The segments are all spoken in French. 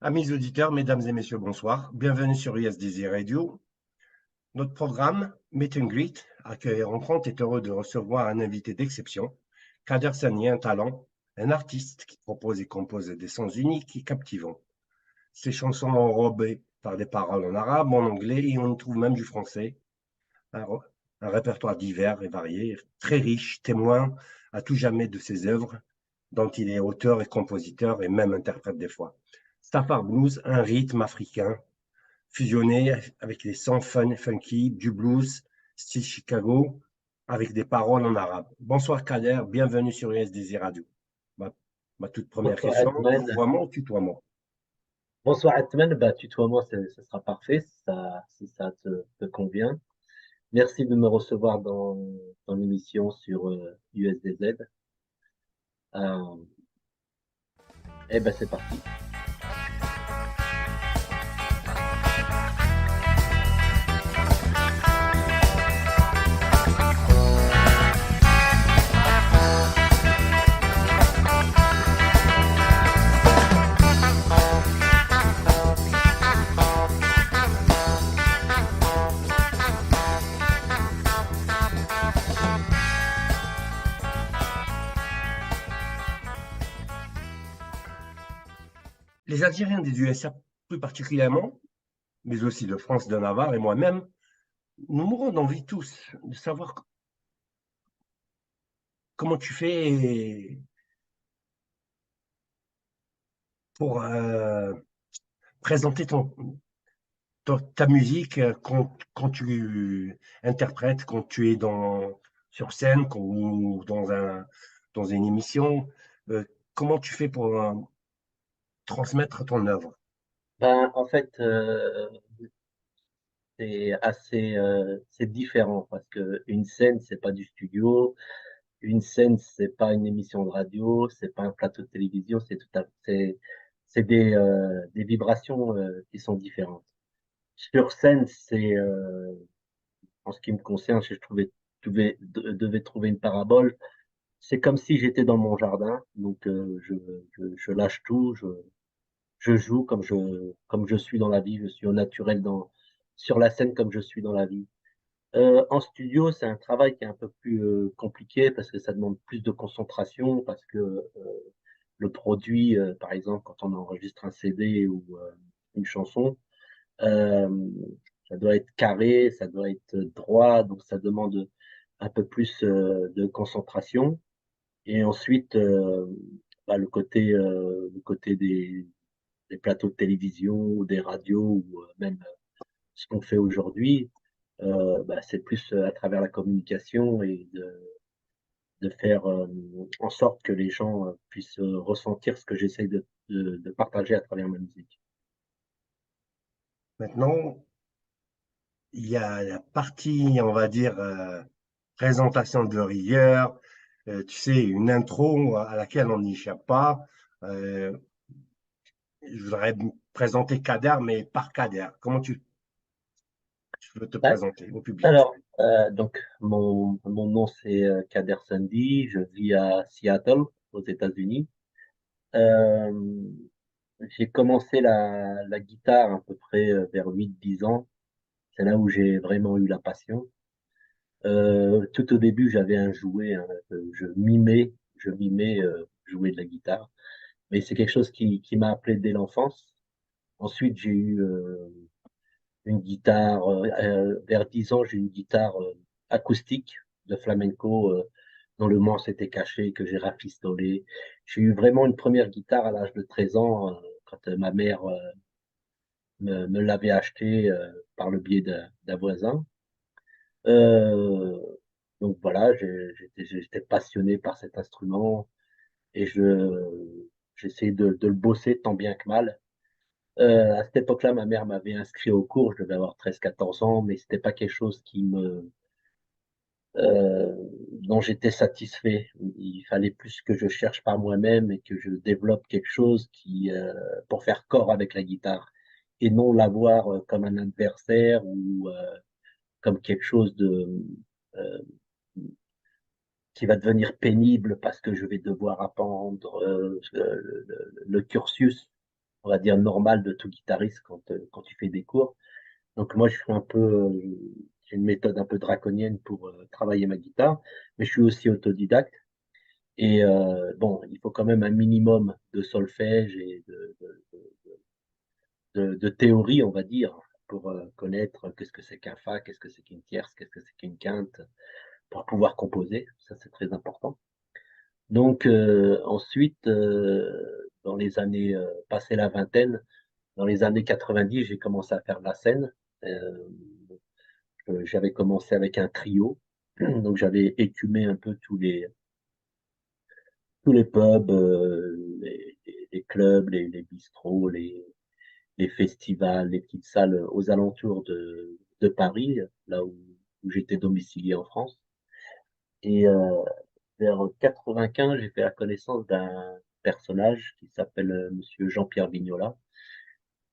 Amis auditeurs, mesdames et messieurs, bonsoir. Bienvenue sur USDZ Radio. Notre programme Meet and Greet, accueil et rencontre, est heureux de recevoir un invité d'exception, Kader Sani, un talent, un artiste qui propose et compose des sons uniques et captivants. Ses chansons enrobées par des paroles en arabe, en anglais et on y trouve même du français. Un, un répertoire divers et varié, très riche, témoin à tout jamais de ses œuvres, dont il est auteur et compositeur et même interprète des fois. Safar Blues, un rythme africain fusionné avec les sons fun et funky, du blues, style Chicago, avec des paroles en arabe. Bonsoir Kader, bienvenue sur USDZ Radio. Ma, ma toute première Bonsoir question, Atman. vouvoiement ou tutoiement? Bonsoir Atman. Tutoie-moi, ce sera parfait si ça te convient. Merci de me recevoir dans l'émission sur USDZ. Euh, c'est parti. Les Algériens des USA, plus particulièrement, mais aussi de France, de Navarre et moi-même, nous mourons d'envie tous de savoir comment tu fais pour présenter ta musique quand tu interprètes, quand tu es sur scène ou dans une émission. Comment tu fais pour transmettre ton œuvre? En fait, c'est différent parce que une scène, c'est pas du studio. Une scène, c'est pas une émission de radio, c'est pas un plateau de télévision, c'est des vibrations qui sont différentes. Sur scène, en ce qui me concerne, si je devais trouver une parabole, c'est comme si j'étais dans mon jardin, donc je lâche tout, je joue comme je suis dans la vie, je suis au naturel sur la scène comme je suis dans la vie. En studio, c'est un travail qui est un peu plus compliqué parce que ça demande plus de concentration, parce que le produit, par exemple, quand on enregistre un CD ou une chanson, euh, ça doit être carré, ça doit être droit, donc ça demande un peu plus de concentration. Et ensuite, le côté des plateaux de télévision, ou des radios, ou même ce qu'on fait aujourd'hui, c'est plus à travers la communication et de faire en sorte que les gens puissent ressentir ce que j'essaie de partager à travers ma musique. Maintenant, il y a la partie, on va dire, présentation de rigueur, tu sais, une intro à laquelle on n'échappe pas. Euh, je voudrais me présenter Kader, mais par Kader. Comment tu veux te Ouais. présenter au public? Alors, mon nom c'est Kader Sandi, je vis à Seattle, aux États-Unis. Euh, j'ai commencé la guitare à peu près vers 8 10 ans. C'est là où j'ai vraiment eu la passion. Tout au début, j'avais un jouet, hein, je mimais jouer de la guitare. Mais c'est quelque chose qui m'a appelé dès l'enfance. Ensuite, j'ai eu une guitare, vers 10 ans, j'ai eu une guitare acoustique de flamenco dont le manche était caché, que j'ai rafistolé. J'ai eu vraiment une première guitare à l'âge de 13 ans, quand ma mère me l'avait acheté par le biais d'un voisin. Euh, donc voilà, j'étais passionné par cet instrument et j'essayais de le bosser tant bien que mal. À cette époque-là, ma mère m'avait inscrit au cours, je devais avoir 13 14 ans, mais c'était pas quelque chose euh, dont j'étais satisfait. Il fallait plus que je cherche par moi-même et que je développe quelque chose pour faire corps avec la guitare et non la voir comme un adversaire ou comme quelque chose euh, qui va devenir pénible parce que je vais devoir apprendre le cursus. on va dire, normal de tout guitariste quand tu fais des cours. Donc moi, je suis un peu, j'ai une méthode un peu draconienne pour travailler ma guitare, mais je suis aussi autodidacte. Et bon, il faut quand même un minimum de solfège et de théorie, on va dire, pour connaître qu'est-ce que c'est qu'un fa, qu'est-ce que c'est qu'une tierce, qu'est-ce que c'est qu'une quinte, pour pouvoir composer. Ça, c'est très important. Donc ensuite, dans les années passées la vingtaine, dans les années 90, j'ai commencé à faire de la scène. Euh, J'avais commencé avec un trio, donc j'avais écumé un peu tous les pubs, les clubs, les bistrots, les festivals, les petites salles aux alentours de Paris, là où j'étais domicilié en France. Et vers 95, j'ai fait la connaissance d'un personnage qui s'appelle Monsieur Jean-Pierre Vignola,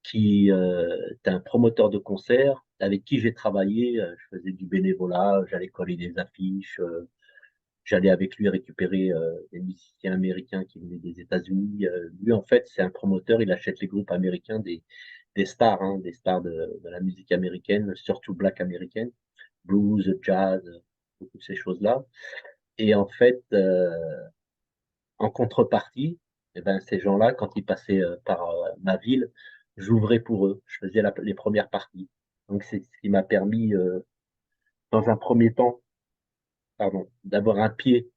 qui est un promoteur de concerts avec qui j'ai travaillé. Je faisais du bénévolat, j'allais coller des affiches, j'allais avec lui récupérer des musiciens américains qui venaient des États-Unis. Lui, en fait, c'est un promoteur, il achète les groupes américains des stars, hein, des stars de la musique américaine, surtout black américaine, blues, jazz, beaucoup de ces choses-là. Et en fait, en contrepartie, eh ben, ces gens-là, quand ils passaient par ma ville, j'ouvrais pour eux. Je faisais les premières parties. Donc, c'est ce qui m'a permis, dans un premier temps, pardon, d'avoir un pied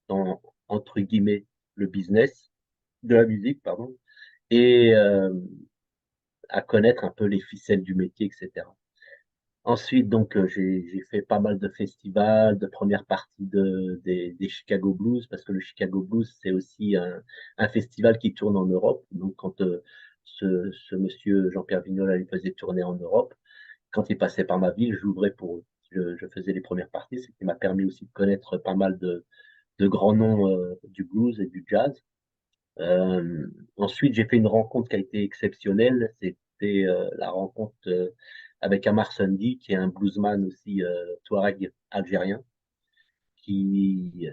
dans, entre guillemets, le business de la musique, pardon, et à connaître un peu les ficelles du métier, etc. Ensuite, donc, j'ai fait pas mal de festivals, de première partie des Chicago Blues, parce que le Chicago Blues, c'est aussi un festival qui tourne en Europe. Donc, quand ce monsieur Jean-Pierre Vignola il faisait tourner en Europe, quand il passait par ma ville, j'ouvrais pour eux. Je faisais les premières parties, ce qui m'a permis aussi de connaître pas mal de grands noms du blues et du jazz. Ensuite, j'ai fait une rencontre qui a été exceptionnelle. C'était la rencontre avec Amar Sandy, qui est un bluesman aussi touareg algérien, qui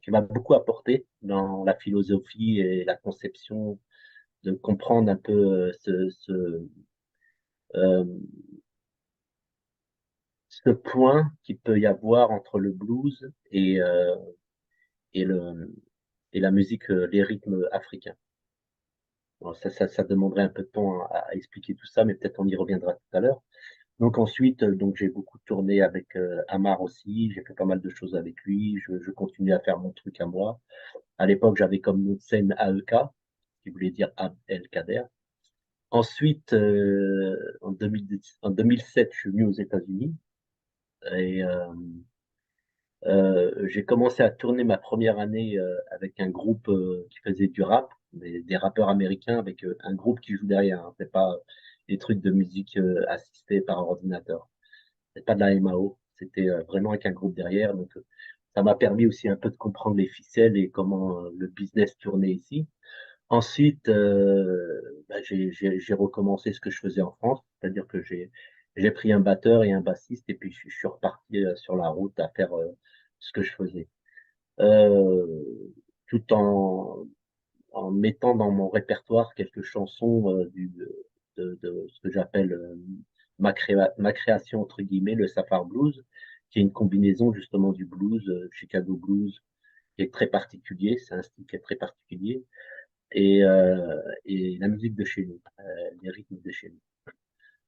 m'a beaucoup apporté dans la philosophie et la conception de comprendre un peu euh, ce point qu'il peut y avoir entre le blues et, le, et la musique, les rythmes africains. Bon, ça demanderait un peu de temps à expliquer tout ça, mais peut-être on y reviendra tout à l'heure. Donc ensuite, donc j'ai beaucoup tourné avec Amar aussi. J'ai fait pas mal de choses avec lui. Je continue à faire mon truc à moi. À l'époque, j'avais comme nom de scène AEK, qui voulait dire Abd Kader. Ensuite, en 2007, je suis venu aux États-Unis et j'ai commencé à tourner ma première année avec un groupe qui faisait du rap, des rappeurs américains avec un groupe qui joue derrière, hein. C'est pas des trucs de musique assistée par ordinateur. C'est pas de la MAO. C'était vraiment avec un groupe derrière. Donc, ça m'a permis aussi un peu de comprendre les ficelles et comment le business tournait ici. Ensuite, bah, j'ai recommencé ce que je faisais en France, c'est-à-dire que j'ai pris un batteur et un bassiste et puis je suis reparti sur la route à faire ce que je faisais. Euh, Tout en mettant dans mon répertoire quelques chansons de ce que j'appelle ma création, entre guillemets, le Safar Blues, qui est une combinaison justement du blues, Chicago Blues, qui est très particulier, c'est un style qui est très particulier, et la musique de chez nous, les rythmes de chez nous.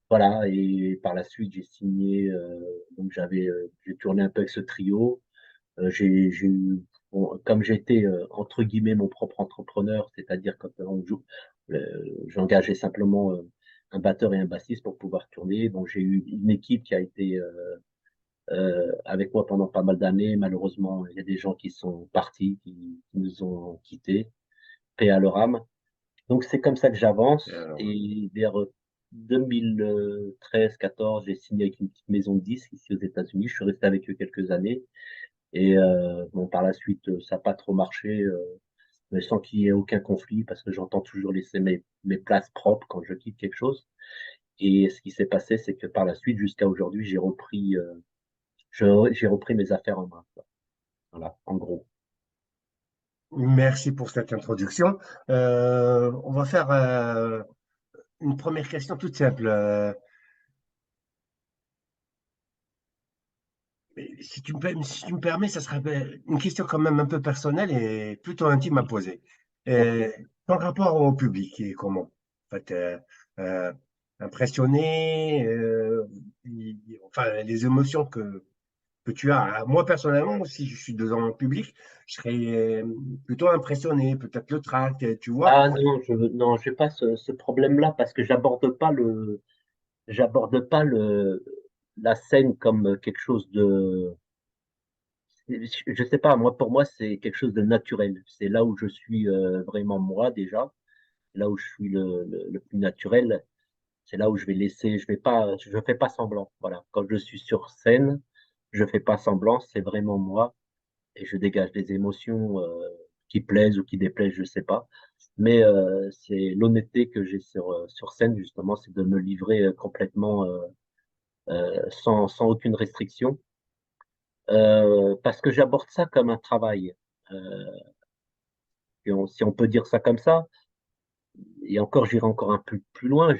Voilà, et par la suite, j'ai signé, donc j'ai tourné un peu avec ce trio. J'ai eu, bon, comme j'étais entre guillemets mon propre entrepreneur, c'est-à-dire quand on joue, j'engageais simplement un batteur et un bassiste pour pouvoir tourner. Donc j'ai eu une équipe qui a été avec moi pendant pas mal d'années. Malheureusement, il y a des gens qui sont partis, qui nous ont quittés, paix à leur âme. Donc c'est comme ça que j'avance et vers 2013-14, j'ai signé avec une petite maison de disques ici aux États-Unis. Je suis resté avec eux quelques années. Et bon, par la suite, ça n'a pas trop marché, mais sans qu'il y ait aucun conflit, parce que j'entends toujours laisser mes places propres quand je quitte quelque chose. Et ce qui s'est passé, c'est que par la suite, jusqu'à aujourd'hui, j'ai repris mes affaires en main, quoi. Voilà, en gros. Merci pour cette introduction. On va faire une première question toute simple. Si tu me permets, ça sera une question quand même un peu personnelle et plutôt intime à poser. Ok. Euh, Ton rapport au public est comment? En fait, euh, impressionné, enfin, les émotions que tu as. Moi, personnellement, si je suis devant le public, je serais plutôt impressionné, peut-être le trac, tu vois. Ah non, non, j'ai pas ce problème-là parce que j'aborde pas la scène comme quelque chose de, je sais pas, moi, pour moi, c'est quelque chose de naturel. C'est là où je suis vraiment moi déjà, là où je suis le plus naturel. C'est là où je vais laisser, je fais pas semblant. Voilà. Quand je suis sur scène, je fais pas semblant, c'est vraiment moi et je dégage des émotions qui plaisent ou qui déplaisent, je sais pas. Mais c'est l'honnêteté que j'ai sur scène, justement, c'est de me livrer complètement sans aucune restriction. Parce que j'aborde ça comme un travail. Euh, si on peut dire ça comme ça, et encore, j'irai encore un peu plus loin,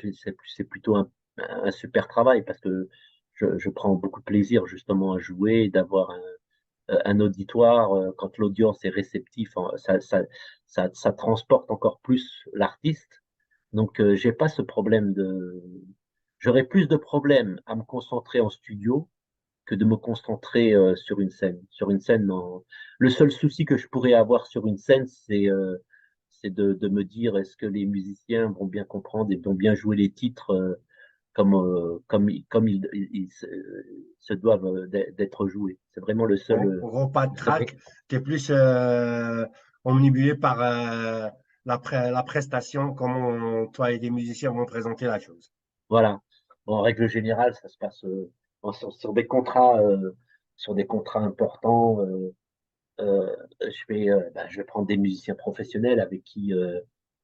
c'est plutôt un super travail parce que je prends beaucoup de plaisir justement à jouer, d'avoir un auditoire, quand l'audience est réceptive, ça transporte encore plus l'artiste. Donc, j'ai pas ce problème j'aurais plus de problèmes à me concentrer en studio que de me concentrer sur une scène. Sur une scène, non. Le seul souci que je pourrais avoir sur une scène, c'est de me dire est-ce que les musiciens vont bien comprendre et vont bien jouer les titres comme se doivent d'être joués. C'est vraiment Repas de le seul track, tu es plus omnibulé par la prestation, comment toi et les musiciens vont présenter la chose. Voilà. Bon, en règle générale, ça se passe sur des contrats importants. Je vais prendre des musiciens professionnels avec qui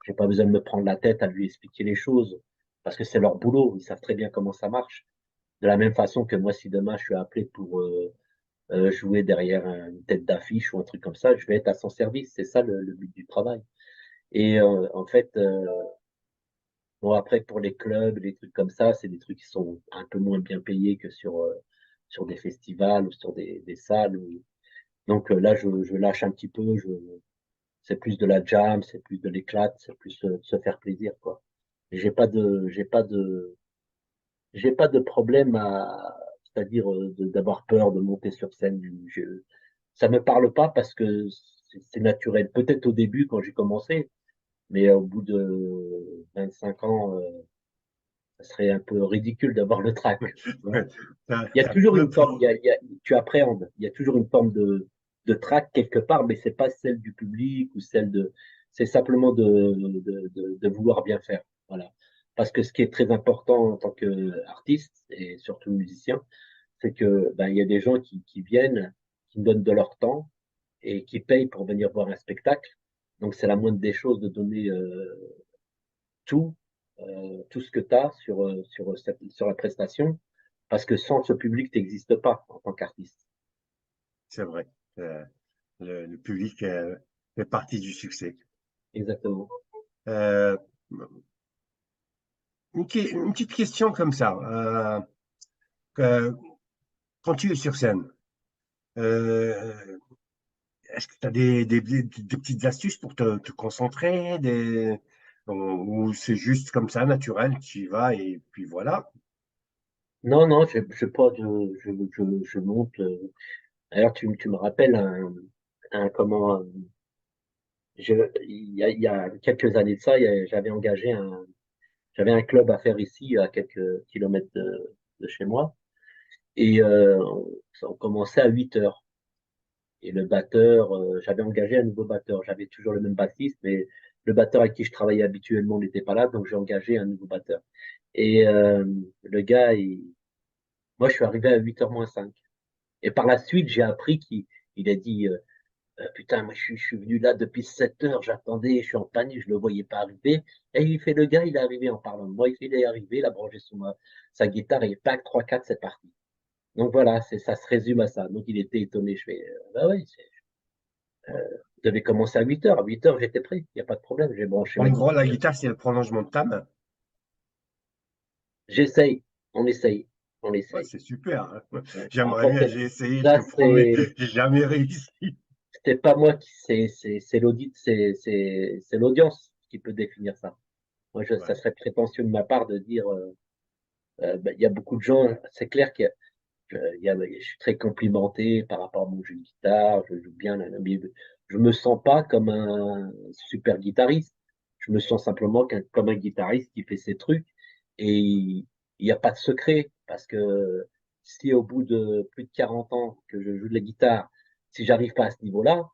j'ai pas besoin de me prendre la tête à lui expliquer les choses parce que c'est leur boulot. Ils savent très bien comment ça marche. De la même façon que moi, si demain je suis appelé pour jouer derrière une tête d'affiche ou un truc comme ça, je vais être à son service. C'est ça le but du travail. Et en fait, bon, après, pour les clubs, les trucs comme ça, c'est des trucs qui sont un peu moins bien payés que sur des festivals ou sur des salles. Donc là, je lâche un petit peu. C'est plus de la jam, c'est plus de l'éclate, c'est plus se faire plaisir, quoi. Et j'ai pas de problème c'est-à-dire d'avoir peur de monter sur scène. Ça me parle pas parce que c'est naturel. Peut-être au début quand j'ai commencé, mais au bout de 25 ans, ça serait un peu ridicule d'avoir le trac. Tu vois. Il y a toujours une forme, tu appréhendes, il y a toujours une forme de trac quelque part, mais c'est pas celle du public ou c'est simplement de vouloir bien faire. Voilà. Parce que ce qui est très important en tant qu'artiste et surtout musicien, c'est que ben, il y a des gens qui viennent, qui donnent de leur temps et qui payent pour venir voir un spectacle. Donc c'est la moindre des choses de donner tout, tout ce que tu as sur la prestation, parce que sans ce public, tu n'existes pas en tant qu'artiste. C'est vrai. Euh, le public fait partie du succès. Exactement. Euh, une petite question comme ça. Que- Quand tu es sur scène, euh, est-ce que tu as des petites astuces pour te concentrer, ou c'est juste comme ça, naturel, tu y vas et puis voilà. Non, non, pas je monte. D'ailleurs, tu me rappelles comment, il y a quelques années de ça, j'avais un club à faire ici, à quelques kilomètres de chez moi, et on commençait à 8 heures. Et le batteur, j'avais engagé un nouveau batteur. J'avais toujours le même bassiste, mais le batteur avec qui je travaillais habituellement n'était pas là, donc j'ai engagé un nouveau batteur. Et le gars, moi, je suis arrivé à 8h moins 5. Et par la suite, j'ai appris qu'il a dit putain, moi, je suis venu là depuis 7 heures, j'attendais, je suis en panique, je ne le voyais pas arriver. Et il fait le gars, il est arrivé en parlant de moi, il est arrivé, il a branché sa guitare, et pack 3-4, c'est parti. Donc voilà, ça se résume à ça. Donc il était étonné. Je fais, bah ouais, je devais commencer à 8 heures. À 8 heures, j'étais prêt. Il n'y a pas de problème. J'ai branché En ma gros, la guitare. guitare, c'est le prolongement de ta main. J'essaye, on essaye, on Ouais, essaye. c'est super, hein. Ouais. J'aimerais Après, bien, j'ai essayé, je te là, promets, j'ai jamais réussi. c'est pas moi qui, c'est l'audit, c'est l'audience qui peut définir ça. Moi, ça Ouais, serait prétentieux de ma part de dire, bah, il y a beaucoup de gens, c'est clair qu'il y a, je suis très complimenté par rapport à mon jeu de guitare, je joue bien, mais je me sens pas comme un super guitariste. Je me sens simplement comme un guitariste qui fait ses trucs et il n'y a pas de secret parce que si au bout de plus de 40 ans que je joue de la guitare, si j'arrive pas à ce niveau-là,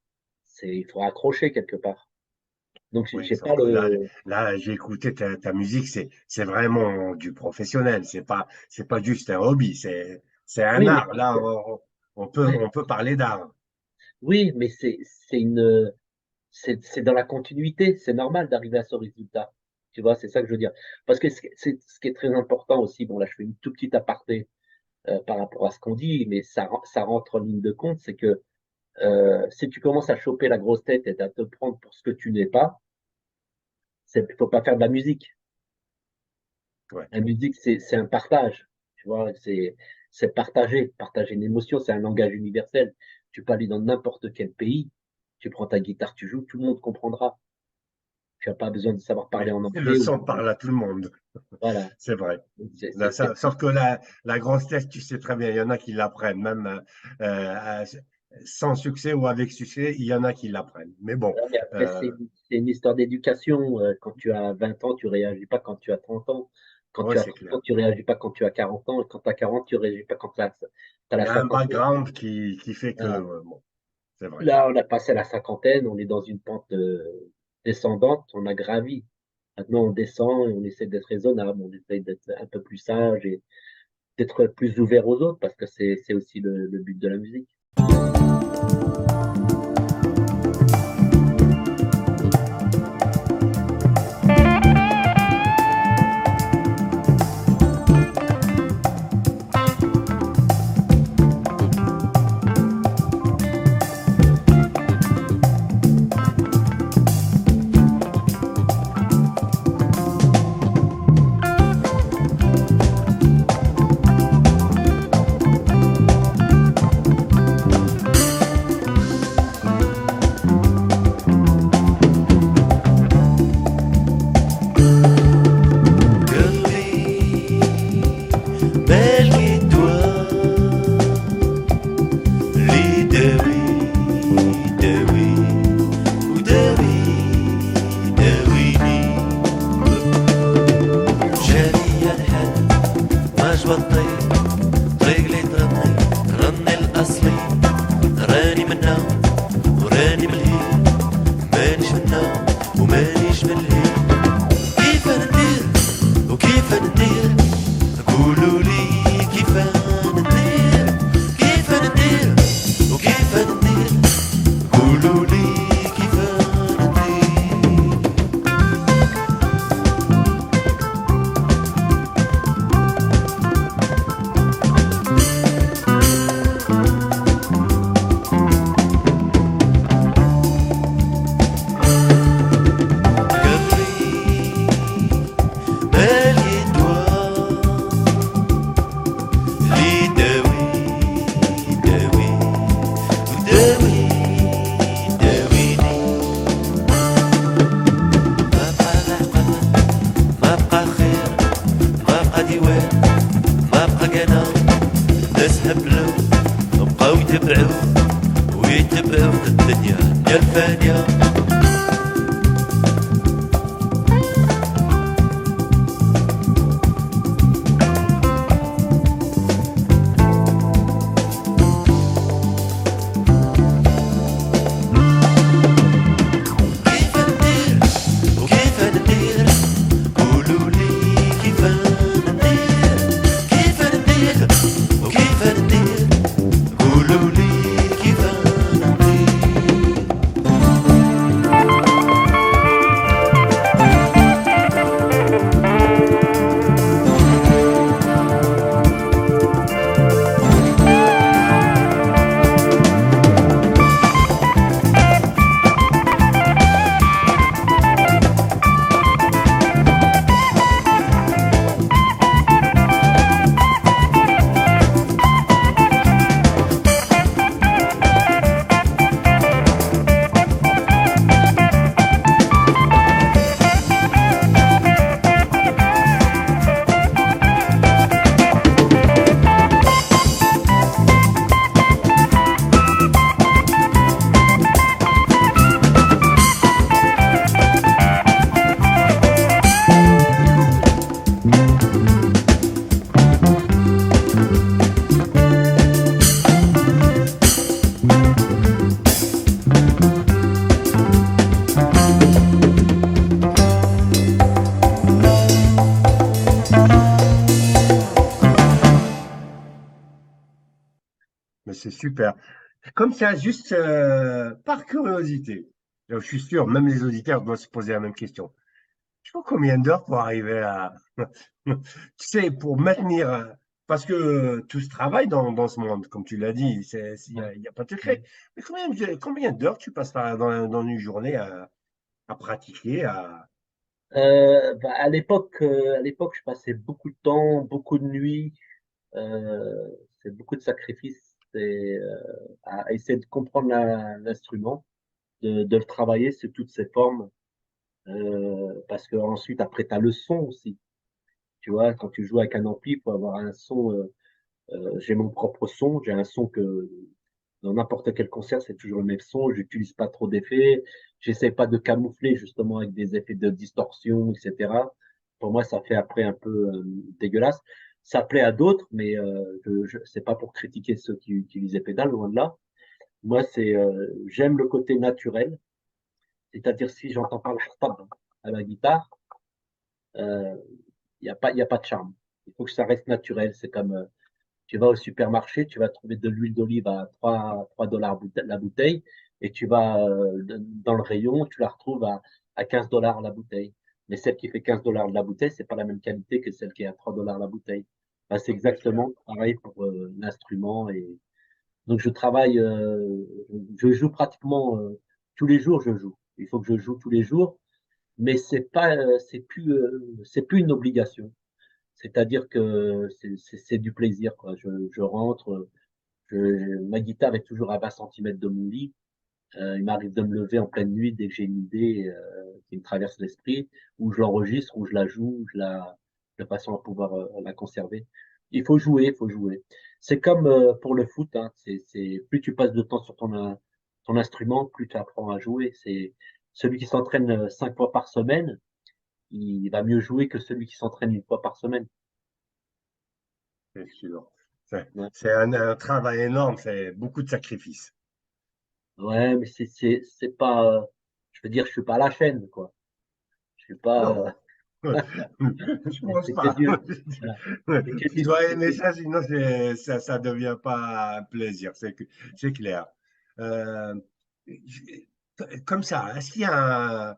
il faut accrocher quelque part. Donc oui, j'ai sauf pas que le, là, j'ai écouté ta musique, c'est vraiment du professionnel, c'est pas juste un hobby, c'est un oui, mais art. Là, ouais, on peut parler d'art. oui, mais c'est une c'est dans la continuité, c'est normal d'arriver à ce résultat. Tu vois, c'est ça que je veux dire. Parce que ce qui est très important aussi, bon là je fais une toute petite aparté par rapport à ce qu'on dit, mais ça rentre en ligne de compte, c'est que si tu commences à choper la grosse tête et à te prendre pour ce que tu n'es pas, il faut pas faire de la musique. Ouais. La musique, c'est un partage. Tu vois, c'est partager une émotion, c'est un langage universel. Tu peux aller dans n'importe quel pays, tu prends ta guitare, tu joues, tout le monde comprendra. Tu n'as pas besoin de savoir Oui, parler en le anglais ou son parle à tout le monde, voilà. c'est vrai. Là, C'est sauf que la grosse tête, tu sais très bien, il y en a qui l'apprennent, même sans succès ou avec succès, il y en a qui l'apprennent. Mais bon, mais après, euh, c'est une histoire d'éducation. Quand tu as 20 ans, tu réagis pas quand tu as 30 ans. Quand ouais, tu as c'est 30 clair. ans, tu réagis pas quand tu as 40 ans. Et quand tu as 40, tu réagis pas quand tu as, Il la y a un cinquantaine. background qui fait que, Voilà. bon, c'est vrai. Là, on a passé la cinquantaine, on est dans une pente descendante, on a gravi. Maintenant, on descend et on essaie d'être raisonnable, on essaie d'être un peu plus sage et d'être plus ouvert aux autres parce que c'est aussi le but de la musique. قلبي بالقي دواء اللي يداوي يداويني جاني الحل ما جبطني طريق لي ترني رني الأصلي راني منا وراني ملهي مانيش منا ومانيش ملهي كيف ندير وكيف ندير قولوا لي كيف ندير كيف ندير وكيف ندير قولوا لي كيف ندير قلبي بالي دواء اللي يداويني ما بقى العقل ما بقى خير ما بقى ديوان ما بقى قنا ناس هبلوا بقاو ويتبعوا في الدنيا الفانية كيف ندير وكيف ندير قولوا لي كيف ندير كيف ندير وكيف ندير قولوا لي كيف ندير c'est super. Comme ça, juste par curiosité, je suis sûr, même les auditeurs doivent se poser la même question. Tu vois combien d'heures pour arriver à, tu sais, pour maintenir, parce que tout se travaille dans ce monde, comme tu l'as dit, Ouais. il y a pas de secret. Ouais. Mais combien d'heures tu passes dans une journée à pratiquer, Bah, à l'époque, je passais beaucoup de temps, beaucoup de nuits. C'est beaucoup de sacrifices à essayer de comprendre l'instrument, de le travailler sous toutes ses formes. Parce que ensuite, après, tu as le son aussi. Tu vois, quand tu joues avec un ampli, il faut avoir un son. J'ai mon propre son, j'ai un son que dans n'importe quel concert, c'est toujours le même son. J'utilise pas trop d'effets. J'essaie pas de camoufler justement avec des effets de distorsion, etc. Pour moi, ça fait après un peu dégueulasse. Ça plaît à d'autres, mais c'est pas pour critiquer ceux qui utilisent les pédales, loin de là. Moi, j'aime le côté naturel, c'est-à-dire si j'entends pas l'arpège à la guitare, il y a pas de charme. Il faut que ça reste naturel. C'est comme tu vas au supermarché, tu vas trouver de l'huile d'olive à 3 dollars la bouteille, et tu vas dans le rayon, tu la retrouves à 15 dollars la bouteille. Mais celle qui fait 15 dollars la bouteille, c'est pas la même qualité que celle qui est à 3 dollars la bouteille. Bah, c'est c'est clair. exactement pareil pour l'instrument. Et donc je travaille, je joue pratiquement tous les jours, je joue. Il faut que je joue tous les jours, mais c'est plus une obligation. C'est-à-dire que c'est du plaisir, quoi. Je rentre, ma guitare est toujours à 20 centimètres de mon lit. Il m'arrive de me lever en pleine nuit dès que j'ai une idée qui me traverse l'esprit, ou je l'enregistre, ou je la joue, de façon à pouvoir la conserver. Il faut jouer, il faut jouer. C'est comme pour le foot, hein. Plus tu passes de temps sur ton instrument, plus tu apprends à jouer. C'est celui qui s'entraîne 5 fois par semaine, il va mieux jouer que celui qui s'entraîne une fois par semaine. C'est sûr. C'est Ouais. c'est un travail énorme, c'est beaucoup de sacrifices. Ouais, mais c'est pas, je veux dire, je suis pas à la chaîne, quoi. Je suis pas, Non, je pense c'est pas. Dieu. Voilà. C'est que Tu Dieu. dois C'est aimer que- ça, sinon ça devient pas un plaisir, c'est clair. Euh, Comme ça, est-ce qu'il y a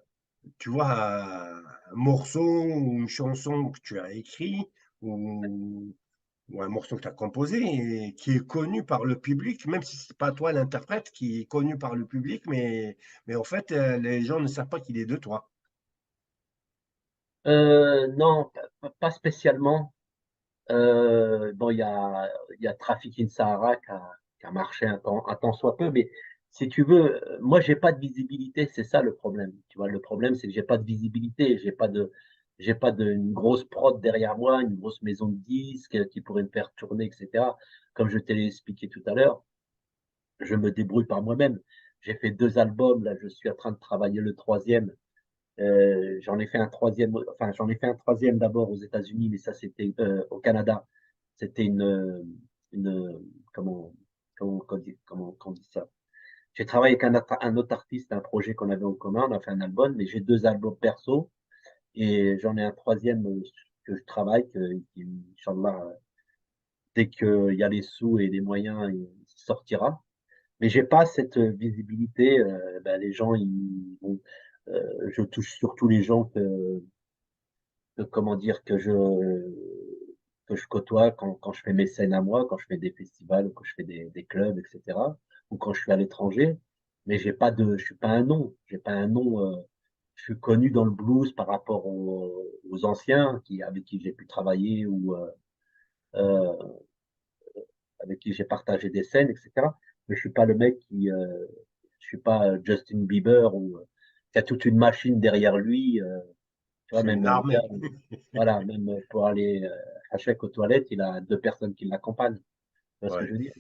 tu vois, un morceau ou une chanson que tu as écrit ou, ou un morceau que tu as composé et qui est connu par le public, même si c'est pas toi l'interprète qui est connu par le public, mais en fait, les gens ne savent pas qu'il est de toi. Non, pas spécialement. Bon, il y a Traffic in Sahara qui a marché un temps soit peu, mais si tu veux, moi, j'ai pas de visibilité, c'est ça le problème. Tu vois, le problème, c'est que j'ai pas de visibilité, j'ai pas une grosse prod derrière moi, une grosse maison de disques qui pourrait me faire tourner, etc. Comme je t'ai expliqué tout à l'heure, je me débrouille par moi-même. J'ai fait 2 albums, là, je suis en train de travailler le troisième. J'en ai fait un troisième d'abord aux États-Unis, mais ça c'était au Canada. C'était une comment on dit ça? J'ai travaillé avec un autre artiste, un projet qu'on avait en commun, on a fait un album, mais j'ai 2 albums perso et j'en ai un troisième que je travaille, qui, Inch'Allah, dès qu'il y a les sous et les moyens, il sortira. Mais j'ai pas cette visibilité. Ben, les gens, je touche surtout les gens comment dire, que je côtoie quand je fais mes scènes à moi, quand je fais des festivals, ou quand je fais des clubs, etc. Ou quand je suis à l'étranger. Mais je suis pas un nom. J'ai pas un nom. Je suis connu dans le blues par rapport aux anciens avec qui j'ai pu travailler ou euh, avec qui j'ai partagé des scènes, etc. Mais je suis pas le mec je suis pas Justin Bieber ou qui a toute une machine derrière lui. Tu vois, C'est même une le gars, armée. voilà, même pour aller à chaque aux toilettes, il a 2 personnes qui l'accompagnent. Tu vois ce que Ouais. je veux dire?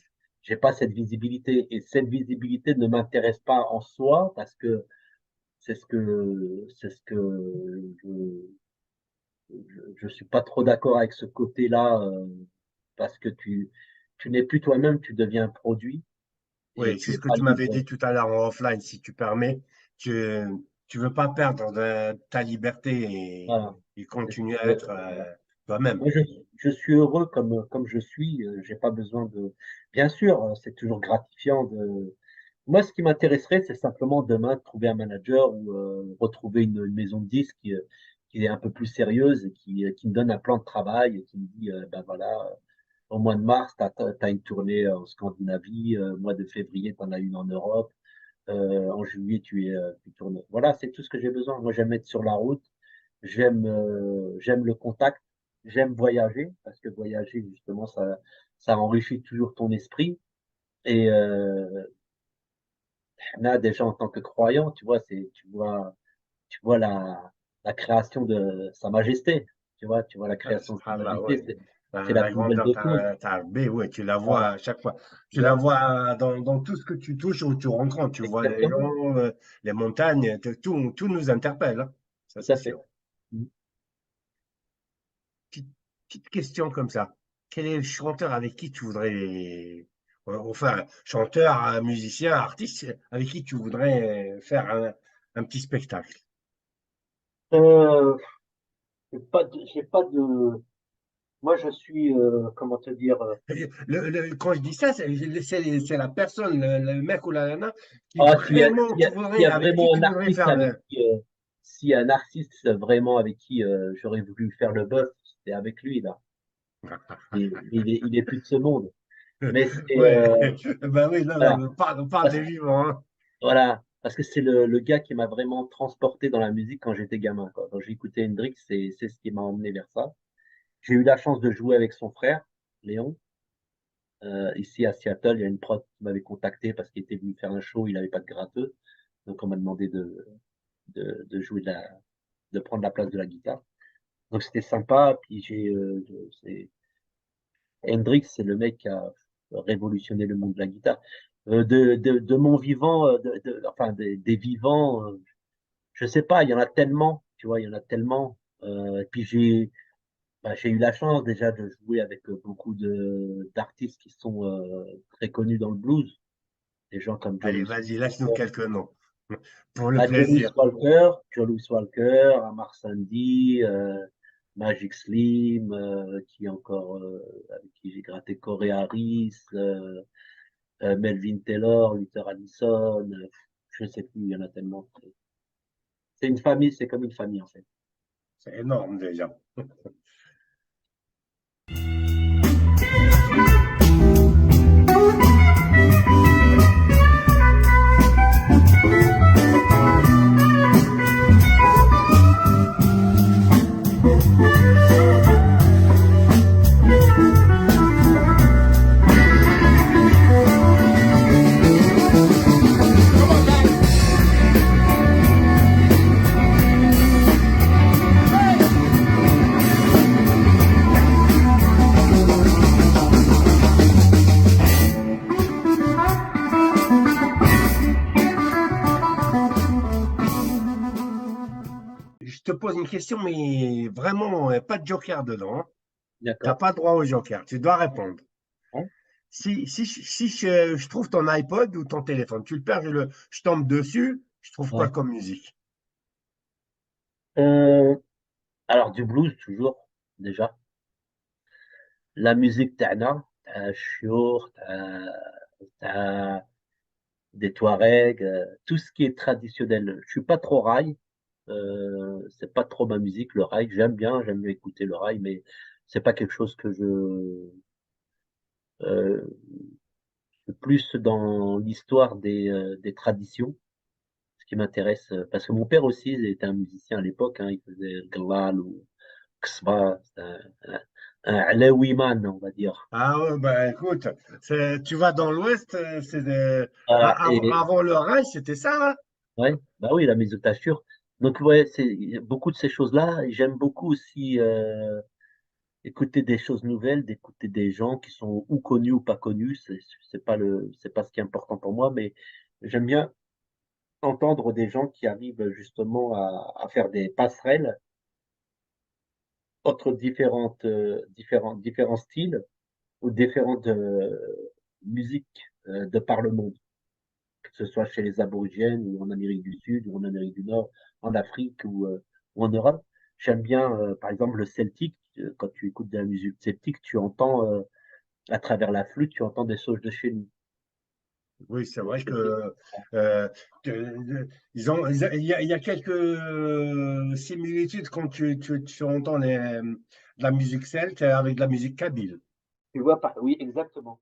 J'ai pas cette visibilité et cette visibilité ne m'intéresse pas en soi parce que c'est ce que je suis pas trop d'accord avec ce côté-là parce que tu n'es plus toi-même, tu deviens un produit et Oui, c'est tu es ce que pas tu m'avais libre. dit tout à l'heure en offline, si tu permets. Tu, tu veux pas perdre ta liberté Voilà. et C'est ce continuer à que, être voilà. toi-même. Moi, je suis heureux comme je suis. J'ai pas besoin de. Bien sûr, c'est toujours gratifiant de. Moi, ce qui m'intéresserait, c'est simplement demain de trouver un manager ou retrouver une maison de disques qui est un peu plus sérieuse et qui me donne un plan de travail et qui me dit, ben voilà, au mois de mars, tu as une tournée en Scandinavie, au mois de février, tu en as une en Europe, en juillet, tu tournes. Voilà, c'est tout ce que j'ai besoin. Moi, j'aime être sur la route, j'aime le contact, j'aime voyager, parce que voyager, justement, ça enrichit toujours ton esprit. Et là, déjà, en tant que croyant, tu vois, tu vois la création de Sa Majesté. Tu vois la Ah, création de Sa subhanallah, Majesté, ouais. c'est la La plus belle grandeur des choses. Tarbé, ouais, tu la vois Voilà. à chaque fois. Tu la Ouais, vois dans tout ce que tu touches ou tu rencontres. Tu vois les exactement, gens, les montagnes, tout nous interpelle, hein. Ça, tout c'est à fait. sûr. Petite, petite question comme ça. Quel est le chanteur avec qui tu voudrais, enfin, chanteur, musicien, artiste, avec qui tu voudrais faire un petit spectacle? Euh, j'ai pas de, moi je suis, comment te dire, Quand je dis ça, c'est la personne, le mec ou la nana, qui ah, vraiment, tu s'il y voudrais, a avec qui vraiment tu un voudrais artiste faire avec qui, s'il y a un artiste vraiment avec qui j'aurais voulu faire le buzz, c'est avec lui là. Il est plus de ce monde. Mais c'est, Ouais, ben oui, non, non, voilà. on parle Parce des vivants, hein. Voilà, parce que c'est le gars qui m'a vraiment transporté dans la musique quand j'étais gamin, quoi. Quand j'écoutais Hendrix, c'est ce qui m'a emmené vers ça. J'ai eu la chance de jouer avec son frère, Léon, ici à Seattle. Il y a une prod qui m'avait contacté parce qu'il était venu faire un show, il n'avait pas de gratteux. Donc on m'a demandé de jouer de prendre la place de la guitare. Donc c'était sympa. Puis Hendrix, c'est le mec qui a révolutionné le monde de la guitare. De mon vivant, enfin des vivants. Je sais pas, il y en a tellement, tu vois, il y en a tellement. Et puis j'ai eu la chance déjà de jouer avec beaucoup de d'artistes qui sont très connus dans le blues, des gens comme Allez, vas-y, laisse-nous quelques noms, pour le plaisir. Joe Louis Walker, Amar Sandy, Magic Slim, qui est encore avec qui j'ai gratté Corey Harris, Melvin Taylor, Luther Allison, je sais plus, il y en a tellement. C'est une famille, c'est comme une famille en fait. C'est énorme déjà. Je te pose une question, mais vraiment, pas de joker dedans. Tu n'as D'accord. pas droit au joker. Tu dois répondre. Ouais. Si je trouve ton iPod ou ton téléphone, tu le perds, je tombe dessus, je trouve quoi Ouais. comme musique? Euh, alors du blues toujours déjà. La musique تاعنا تاع الشيوخ تاع des Touaregs, tout ce qui est traditionnel. Je suis pas trop rail, c'est pas trop ma musique le rail. J'aime bien écouter le rail, mais c'est pas quelque chose que euh, plus dans l'histoire des traditions. Ce qui m'intéresse, parce que mon père aussi était un musicien à l'époque, hein, il faisait le glal ou ksba, c'est un alaoui man, on va dire. Ah ouais, bah écoute, tu vas dans l'Ouest, Voilà, et avant le Reich, c'était ça, hein. ouais, bah oui, la mésotature. Donc ouais, c'est beaucoup de ces choses-là. Et j'aime beaucoup aussi écouter des choses nouvelles, d'écouter des gens qui sont ou connus ou pas connus. C'est pas ce qui est important pour moi, mais j'aime bien entendre des gens qui arrivent justement à faire des passerelles entre différents styles ou différentes musiques de par le monde, que ce soit chez les aborigènes ou en Amérique du Sud ou en Amérique du Nord, en Afrique ou en Europe. j'aime bien, par exemple, le celtique. Quand tu écoutes de la musique celtique, tu entends, à travers la flûte, tu entends des sauges de chez nous. Oui, c'est vrai Et c'est- que euh, il y a quelques similitudes quand tu entends de la musique celte avec de la musique kabyle. Tu vois, oui, exactement.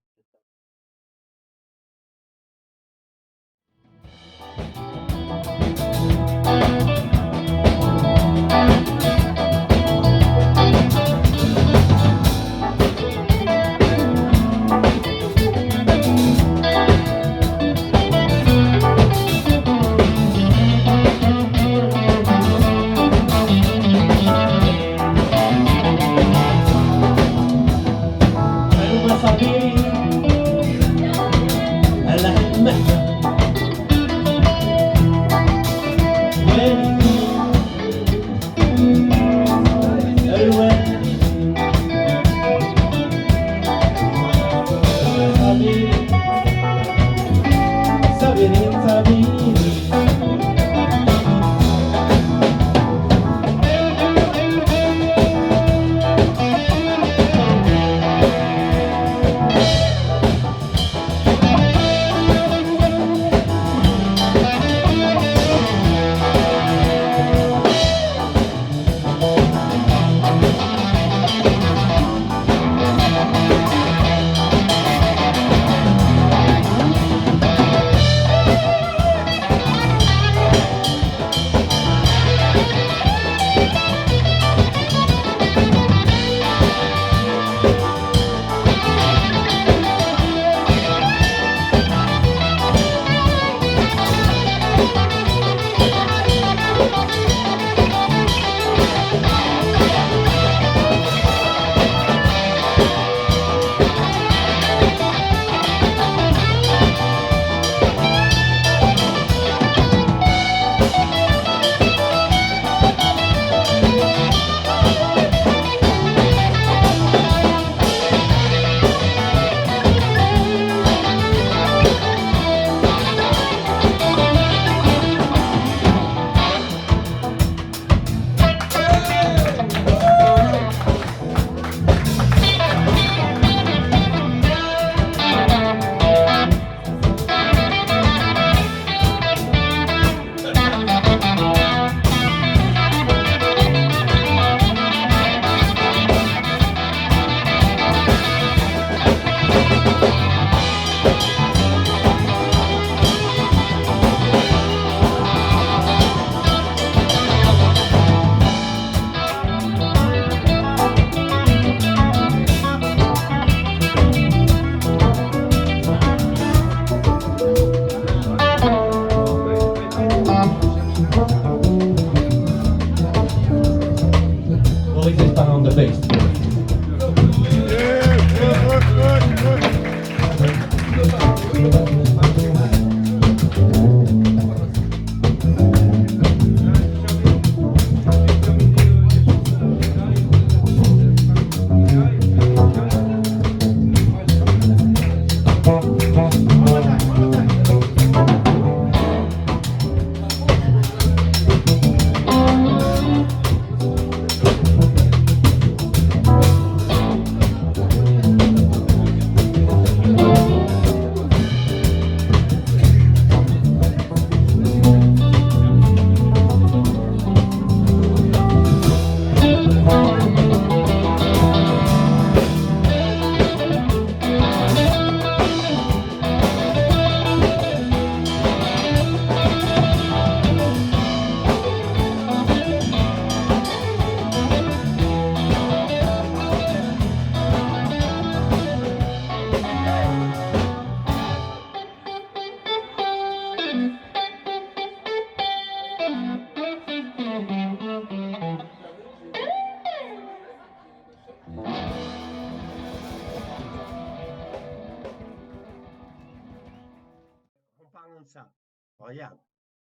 En parlant de ça, regarde,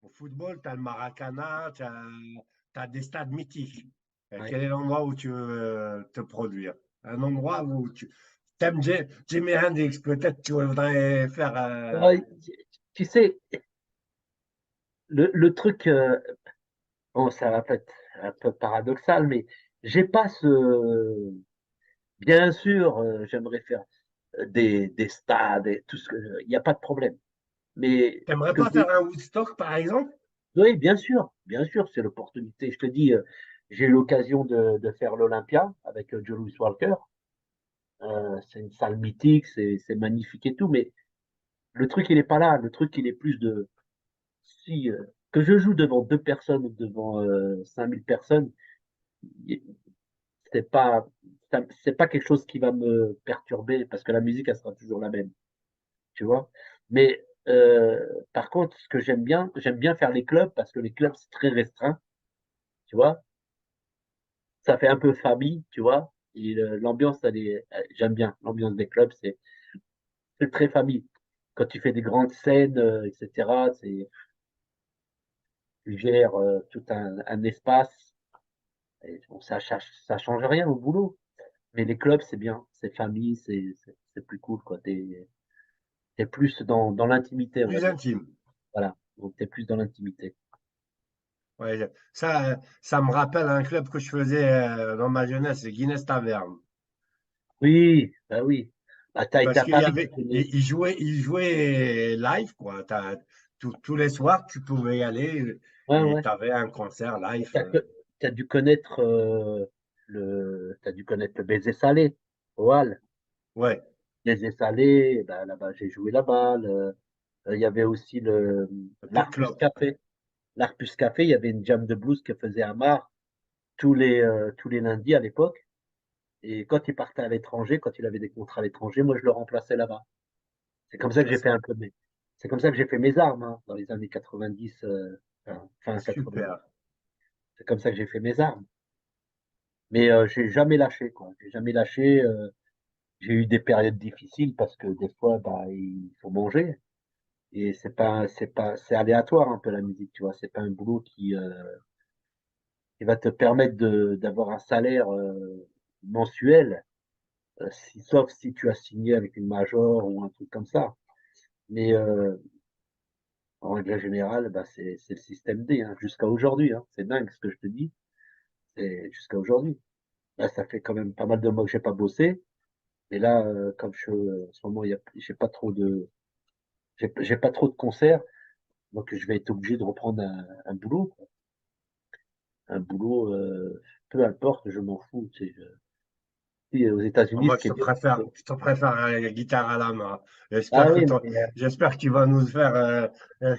au football, tu as le Maracana, tu as des stades mythiques. Ouais. Quel est l'endroit où tu veux te produire? Un endroit où tu aimes Jimi Hendrix, peut-être tu voudrais faire. Ouais, tu sais, le truc, oh, ça va peut-être. un peu paradoxal, mais j'ai pas ce. Bien sûr, j'aimerais faire des stades et tout ce que. Il n'y a pas de problème. Mais ce T'aimerais que pas faire un Woodstock, par exemple? oui, bien sûr, c'est l'opportunité. Je te dis, j'ai eu l'occasion de faire l'Olympia avec Joe Louis Walker. C'est une salle mythique, c'est magnifique et tout, mais le truc, il est pas là. Le truc, il est plus de si que je joue devant deux personnes ou devant 5000 personnes, c'est pas c'est pas quelque chose qui va me perturber parce que la musique, elle sera toujours la même, tu vois. Mais par contre, ce que j'aime bien faire les clubs parce que les clubs, c'est très restreint, tu vois. Ça fait un peu famille, tu vois. Et l'ambiance, j'aime bien. L'ambiance des clubs, c'est très famille. Quand tu fais des grandes scènes, etc., tu gères tout un espace. Et bon, ça change rien au boulot. Mais les clubs, c'est bien. C'est famille, c'est plus cool, quoi. T'es plus dans l'intimité, on va Plus dire. intime. Voilà. Donc, t'es plus dans l'intimité. Ouais, ça me rappelle un club que je faisais dans ma jeunesse, c'est Guinness Taverne. Oui, bah oui. Bah, t'as été Parce à qu'il y Paris, tu avait, connais. il jouait live, quoi. Tous les soirs, tu pouvais y aller Ouais, et ouais. tu avais un concert live. T'as, que- t'as dû connaître t'as dû connaître le baiser salé, au Hall. Ouais, Baiser salé, ben, là-bas, j'ai joué là-bas. Il y avait aussi le Pit l'Arcus Club. Café. L'Arcus Café, il y avait une jam de blues que faisait Amar tous les lundis à l'époque. Et quand il partait à l'étranger, quand il avait des contrats à l'étranger, moi, je le remplaçais là-bas. C'est comme ça que j'ai fait Intéressant. un peu c'est comme ça que j'ai fait mes armes, hein, dans les années 90, fin 80. Super. C'est comme ça que j'ai fait mes armes. Mais j'ai jamais lâché, quoi. J'ai jamais lâché. J'ai eu des périodes difficiles parce que des fois, bah, il faut manger. Et c'est aléatoire un peu la musique, tu vois. C'est pas un boulot qui va te permettre d'avoir un salaire mensuel, sauf si tu as signé avec une major ou un truc comme ça. Mais en règle générale, bah, c'est le système D, hein, jusqu'à aujourd'hui, hein. C'est dingue ce que je te dis. C'est jusqu'à aujourd'hui. Là, ça fait quand même pas mal de mois que j'ai pas bossé. Et là, comme en ce moment, j'ai pas trop j'ai pas trop de concerts, donc je vais être obligé de reprendre un boulot, quoi. Un boulot, peu importe, je m'en fous. Tu sais, si, aux États-Unis, Moi, ce qui est bien. je te préfère la guitare à la main. Ah oui, mais J'espère que tu vas nous faire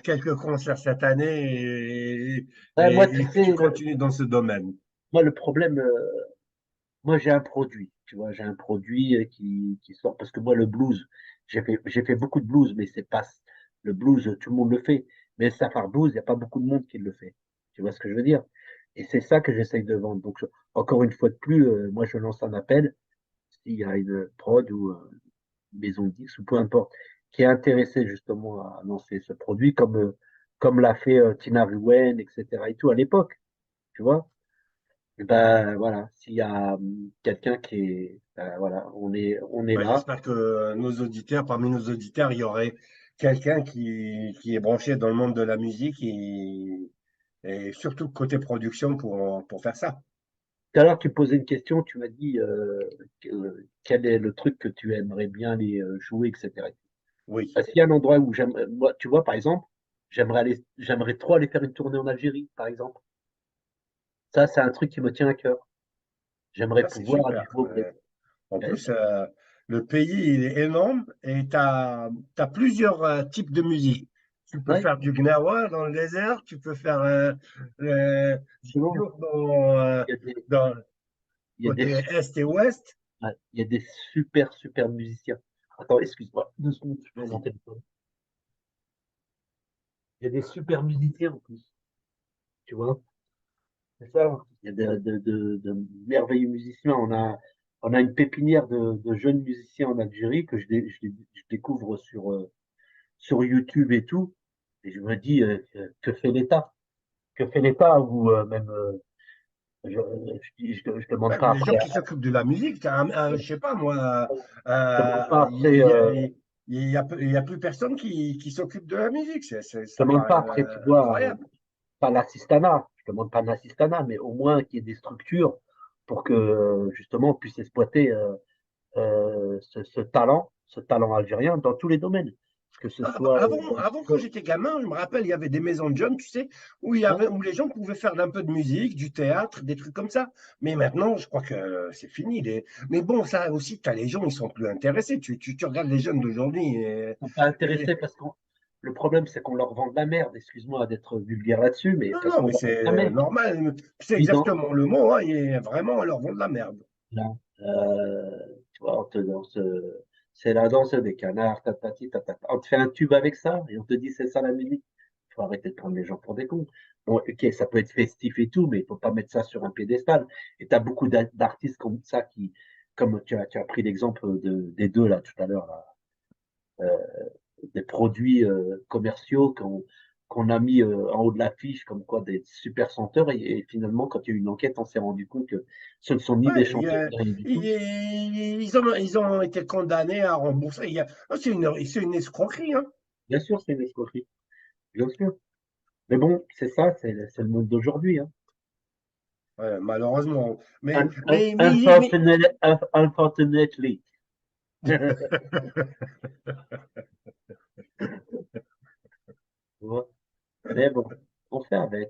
quelques concerts cette année ouais, moi, tu et que tu sais, continues dans ce domaine. moi, le problème, moi, j'ai un produit, tu vois, j'ai un produit qui sort, parce que moi, le blues, j'ai fait beaucoup de blues, mais c'est pas, le blues, tout le monde le fait. Mais le Safar Blues, il n'y a pas beaucoup de monde qui le fait. Tu vois ce que je veux dire? Et c'est ça que j'essaye de vendre. Donc, encore une fois de plus, moi, je lance un appel, s'il y a une prod ou une maison de disques, ou peu importe, qui est intéressée justement à lancer ce produit, comme l'a fait Tina Ruwen, etc. et tout à l'époque, tu vois? Et ben voilà, s'il y a quelqu'un qui est, ben, voilà, on est Ouais, là. j'espère que parmi nos auditeurs, il y aurait quelqu'un qui est branché dans le monde de la musique et surtout côté production pour faire ça. Tout à l'heure, tu posais une question, tu m'as dit quel est le truc que tu aimerais bien aller jouer, etc. Oui. Parce qu'il y a un endroit où moi, tu vois, par exemple, j'aimerais trop aller faire une tournée en Algérie, par exemple. Ça, c'est un truc qui me tient à cœur. J'aimerais Ça, c'est pouvoir aller super. jouer. En plus, le pays il est énorme et tu as plusieurs types de musique. Tu peux Ouais, faire du gnawa dans le désert, tu peux faire du justement, yurt il y a des, dans il y a des, côté est et ouest. ouais, il y a des super musiciens. Attends, excuse-moi, 2 secondes, je prends mon Vas-y. téléphone. Il y a des super musiciens en plus, tu vois. C'est ça, hein. Il y a de merveilleux musiciens. On a une pépinière de jeunes musiciens en Algérie que je découvre sur YouTube et tout. Et je me dis, que fait l'État? Que fait l'État? Ou même, je demande Ouais, pas les gens après, qui s'occupent de la musique, je sais pas moi, je demande pas après, il y a plus personne qui s'occupe de la musique. Ça je demande paraît pas après, tu vois, incroyable. pas l'assistanat. je demande pas un assistanat, mais au moins qu'il y ait des structures pour que justement on puisse exploiter ce talent algérien dans tous les domaines. Que ce soit Avant, quand j'étais gamin, je me rappelle, il y avait des maisons de jeunes, tu sais, où les gens pouvaient faire un peu de musique, du théâtre, des trucs comme ça. Mais maintenant, je crois que c'est fini. Mais bon, ça aussi, as les gens, ils sont plus intéressés. Tu regardes les jeunes d'aujourd'hui. sont pas intéressés parce que le problème, c'est qu'on leur vend de la merde. Excuse-moi d'être vulgaire là-dessus, mais Non, parce non, qu'on mais leur vend de la c'est merde. normal. C'est Puis dans, exactement le mot. Hein, vraiment, ils leur vont de la merde. là, tu vois, c'est la danse des canards, tatati, tatata. On te fait un tube avec ça et on te dit c'est ça la musique. Il faut arrêter de prendre les gens pour des cons. Bon, ok, ça peut être festif et tout, mais il faut pas mettre ça sur un piédestal. Et tu as beaucoup d'artistes comme ça qui, comme tu as pris l'exemple des deux là tout à l'heure, là, des produits commerciaux qu'on a mis en haut de l'affiche comme quoi des super chanteurs et finalement quand il y a eu une enquête on s'est rendu compte que ce ne sont ni des Ouais, chanteurs ni rien du tout. ils ont été condamnés à rembourser. C'est une escroquerie. Hein. Bien sûr c'est une escroquerie, bien sûr, mais bon c'est ça, c'est le monde d'aujourd'hui, hein. Ouais, malheureusement. Unfortunately. Ouais. Mais bon, on fait avec.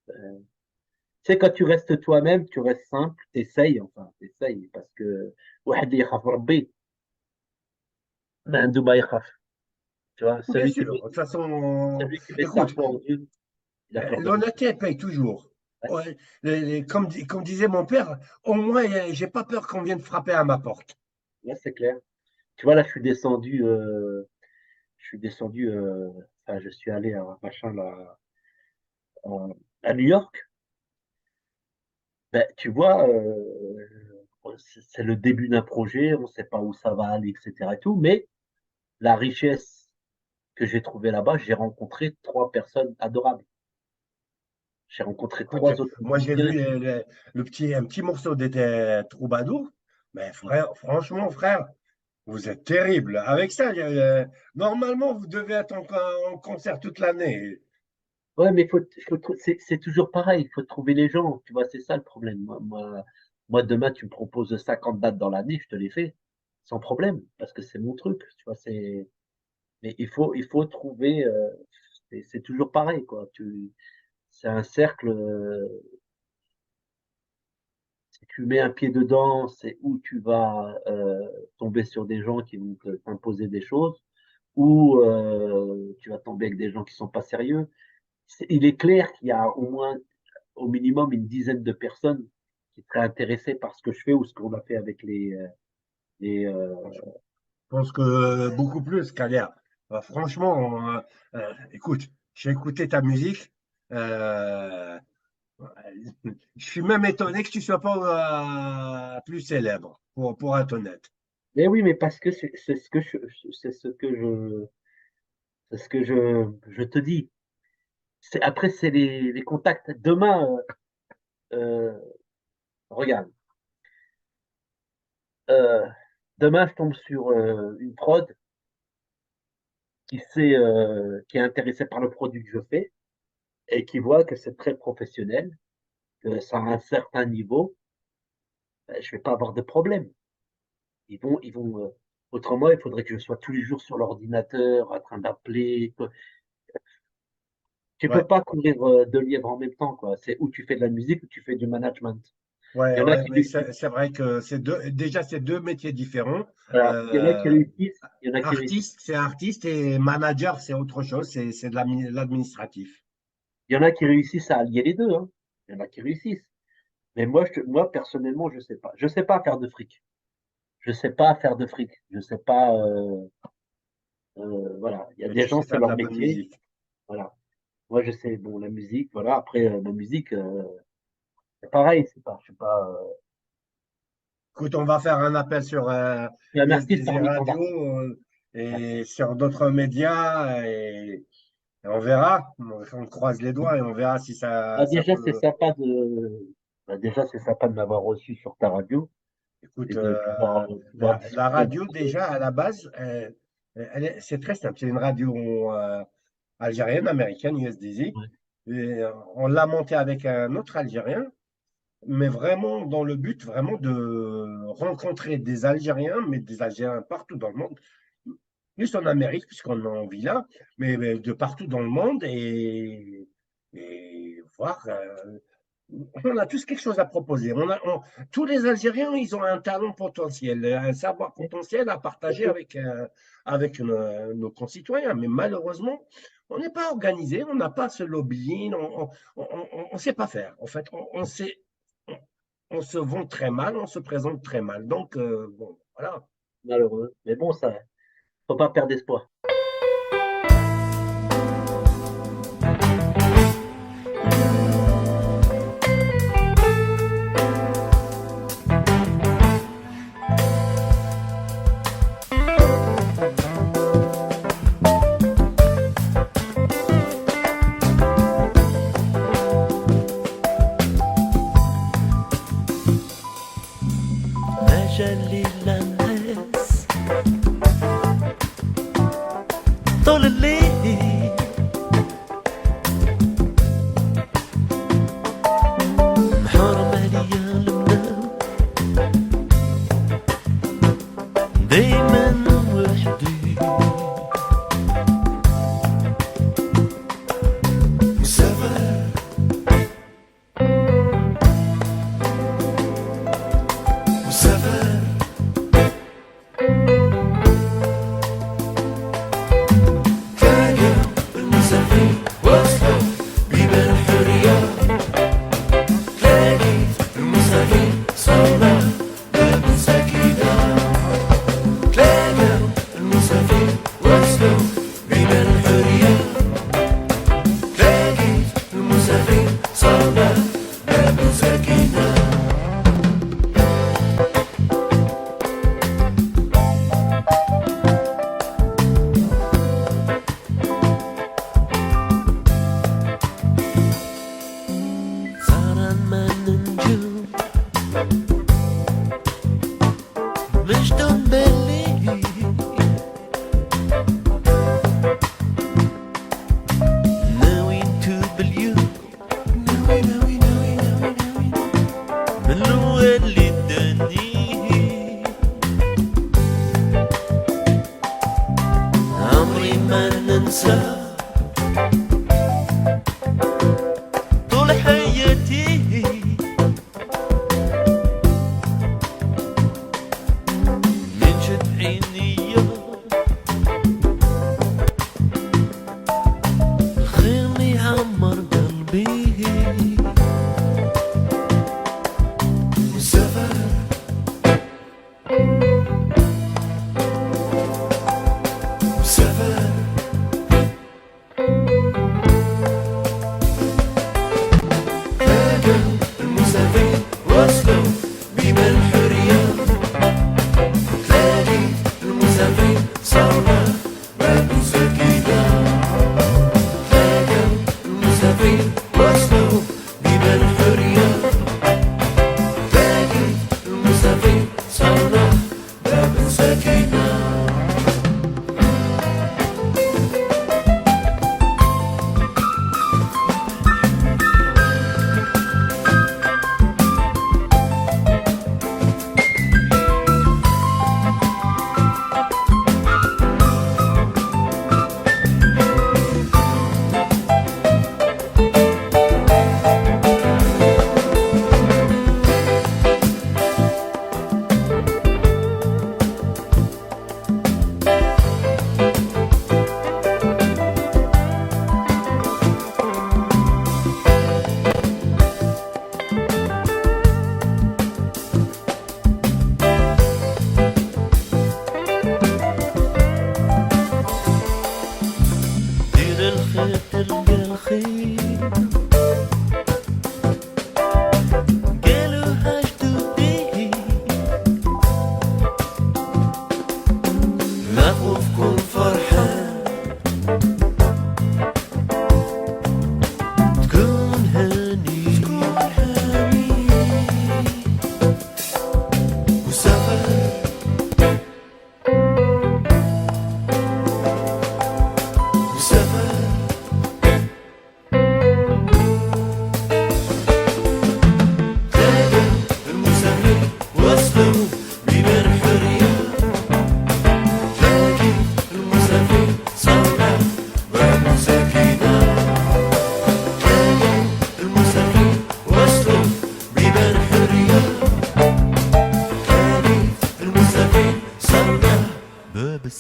Tu sais, quand tu restes toi-même, tu restes simple, t'essayes, parce que واحد اللي يخاف ربي ما عنده ما يخاف. Tu vois, Bien sûr. De toute façon, celui qui met sa écoute, foi en Dieu, il a peur de rien. l'honnêteté, elle paye toujours. Ouais, Ouais, comme disait mon père, au moins, j'ai pas peur qu'on vienne frapper à ma porte. ouais, c'est clair. Tu vois, là, je suis descendu, enfin, je suis allé à machin là, à New York. Ben, tu vois, c'est le début d'un projet, on ne sait pas où ça va aller, etc. et tout, mais la richesse que j'ai trouvée là-bas, j'ai rencontré trois personnes adorables. J'ai rencontré Écoute, trois autres moi, j'ai musiciens. vu un petit morceau des Troubadours. Mais frère, franchement, frère, vous êtes terrible. Avec ça, normalement, vous devez être en concert toute l'année. Ouais, mais c'est toujours pareil, il faut trouver les gens, tu vois, c'est ça le problème. Moi, demain, tu me proposes 50 dates dans l'année, je te les fais, sans problème, parce que c'est mon truc, tu vois, mais il faut trouver, c'est toujours pareil, quoi. C'est un cercle, si tu mets un pied dedans, c'est où tu vas tomber sur des gens qui vont t'imposer des choses, ou tu vas tomber avec des gens qui sont pas sérieux. Il est clair qu'il y a au moins au minimum une dizaine de personnes qui seraient intéressées par ce que je fais ou ce qu'on a fait avec les Je pense que beaucoup plus, Kalia. Franchement, écoute, j'ai écouté ta musique. Euh, je suis même étonné que tu sois pas plus célèbre, pour être honnête. mais oui, mais parce que c'est ce que je te dis. Après, c'est les contacts. Demain, euh, regarde, euh, demain, je tombe sur une prod qui est intéressée par le produit que je fais et qui voit que c'est très professionnel, que ça a un certain niveau. Ben, je vais pas avoir de problème. Autrement, il faudrait que je sois tous les jours sur l'ordinateur, en train d'appeler. Tu Ouais, peux pas courir deux lièvres en même temps, quoi. C'est où tu fais de la musique ou tu fais du management. Il ouais, y en a ouais, qui mais réussissent. c'est vrai que déjà, c'est deux métiers différents. Voilà. Il y en a qui Euh, réussissent, il y en a qui réussissent. Artiste, c'est artiste et manager, c'est autre chose, c'est de l'administratif. Il y en a qui réussissent à allier les deux, hein. Il y en a qui réussissent. Mais moi, personnellement, je sais pas. Je sais pas faire de fric. Je sais pas faire de fric. Je sais pas. Voilà. Il y a Mais des tu gens, sais c'est faire de leur la bonne métier. musique. Voilà. Moi, je sais, bon, la musique, voilà. Après, la musique, c'est pareil. Je suis pas. Écoute, on va faire un appel sur Je suis un artiste USDZ parmi tant Radio d'artistes. Ouais. et sur d'autres médias et on verra. On croise les doigts et on verra si Bah, ça peut. déjà, c'est sympa de m'avoir reçu sur ta radio Écoute, et de pouvoir la discuter un radio, petit peu. déjà, à la base, c'est très simple. C'est une radio algérienne, américaine, USDZ. Ouais. Et on l'a monté avec un autre Algérien, mais vraiment dans le but vraiment de rencontrer des Algériens, mais des Algériens partout dans le monde, juste en Amérique, puisqu'on en vit là, mais de partout dans le monde et voir. On a tous quelque chose à proposer. Tous les Algériens, ils ont un talent potentiel, un savoir potentiel à partager avec nos concitoyens. Mais malheureusement, on n'est pas organisé, on n'a pas ce lobbying, on ne sait pas faire. En fait, on, on se vend très mal, on se présente très mal. Donc, bon, voilà. malheureux. Mais bon, ça, faut pas perdre espoir. أجل الناس طول الليل محارم عليا المنام دايما وحدي مسافر مسافر تلاقى المسافر وصلوا بيبان الحرية تلاقي المسافر صلى باب سكينة تلاقى المسافر وصلوا بيبان الحرية تلاقي المسافر صلى باب سكينة سهران ما ننجم مجنون بالليل ناوي نتوب اليوم ناوي ناوي ناوي ناوي ناوي من الأول اللي اداني عمري ما ننسى طول حياتي من شد عيني الخير اللي يعمر قلبي مسافر مسافر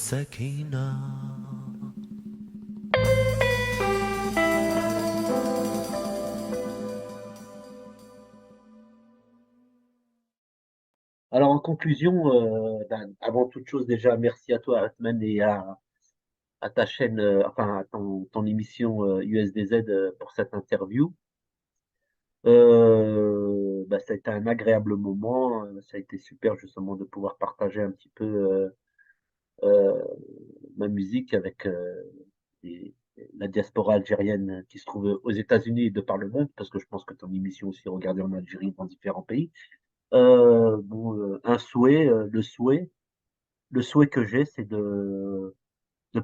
والسكينة. Alors, en conclusion, avant toute chose, déjà, merci à toi, Othman, et à ta chaîne, enfin, à ton émission USDZ pour cette interview. Ça a été un agréable moment. Ça a été super, justement, de pouvoir partager un petit peu euh, ma musique avec les- la diaspora algérienne qui se trouve aux États-Unis et de par le monde, parce que je pense que ton émission aussi est regardée en Algérie, dans différents pays. Un souhait, le souhait que j'ai, c'est de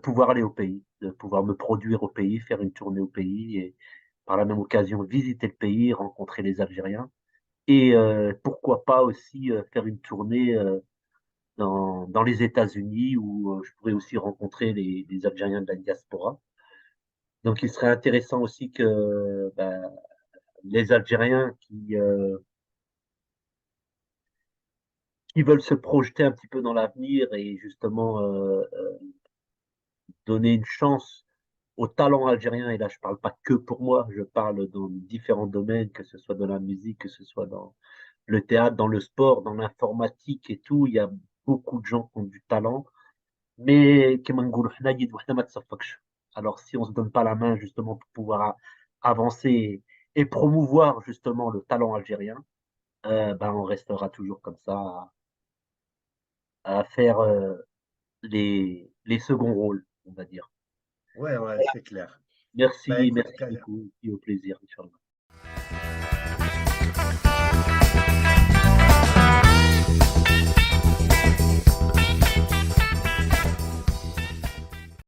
pouvoir aller au pays, de pouvoir me produire au pays, faire une tournée au pays et par la même occasion visiter le pays, rencontrer les Algériens et pourquoi pas aussi faire une tournée dans les États-Unis où je pourrais aussi rencontrer les Algériens de la diaspora. Donc il serait intéressant aussi que les Algériens qui veulent se projeter un petit peu dans l'avenir et justement donner une chance au talent algérien, et là je parle pas que pour moi, je parle dans différents domaines, que ce soit dans la musique, que ce soit dans le théâtre, dans le sport, dans l'informatique et tout, il y a beaucoup de gens qui ont du talent, mais كما نقولوا حنا يد وحده ما تصفقش. Alors si on se donne pas la main justement pour pouvoir avancer et promouvoir justement le talent algérien, on restera toujours comme ça à faire les seconds rôles, on va dire. Ouais, ouais, c'est clair. Merci, Écoute, merci beaucoup et au plaisir, Inch'Allah.